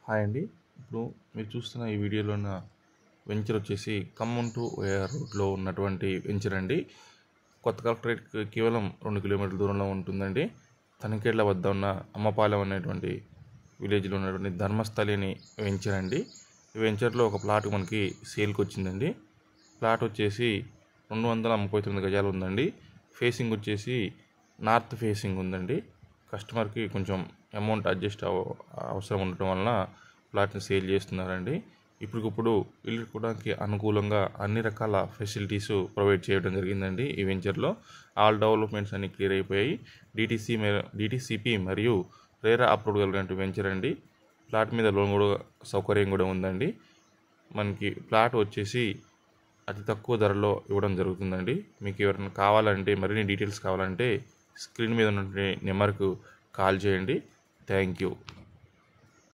Hi అండి. ఇప్పుడు మీరు చూస్తున్న ఈ వీడియోలో ఉన్న వెంచర్ వచ్చేసి ఖమ్మం టు ఓఆర్ రోడ్లో ఉన్నటువంటి వెంచర్ అండి. కొత్త కలెక్టరేట్ కేవలం 2 కిలోమీటర్ల దూరంలో ఉంటుందండి. తనిఖేళ్ల వద్ద ఉన్న అమ్మపాలెం అనేటువంటి విలేజ్లో ఉన్నటువంటి ధర్మస్థలి అని వెంచర్ అండి. ఈ వెంచర్లో ఒక ప్లాట్ మనకి సేల్కి వచ్చిందండి. ప్లాట్ వచ్చేసి 239 గజాలు ఉందండి. ఫేసింగ్ వచ్చేసి నార్త్ ఫేసింగ్ ఉందండి. కస్టమర్కి కొంచెం అమౌంట్ అడ్జస్ట్ అవసరం ఉండటం వలన ప్లాట్ని సేల్ చేస్తున్నారండి. ఇప్పటికిప్పుడు ఇల్లు కొనడానికి అనుకూలంగా అన్ని రకాల ఫెసిలిటీస్ ప్రొవైడ్ చేయడం జరిగిందండి. ఈ వెంచర్లో ఆల్ డెవలప్మెంట్స్ అన్ని క్లియర్ అయిపోయాయి. డిటిసిపి మరియు రేరా అప్రూవ్ కలిగినటువంటి వెంచర్ అండి. ప్లాట్ మీద లోన్ కూడా సౌకర్యం కూడా ఉందండి. మనకి ప్లాట్ వచ్చేసి అతి తక్కువ ధరలో ఇవ్వడం జరుగుతుందండి. మీకు ఎవరైనా కావాలంటే మరిన్ని డీటెయిల్స్ కావాలంటే స్క్రీన్ మీద ఉన్న నెంబర్కు కాల్ చేయండి. Thank you.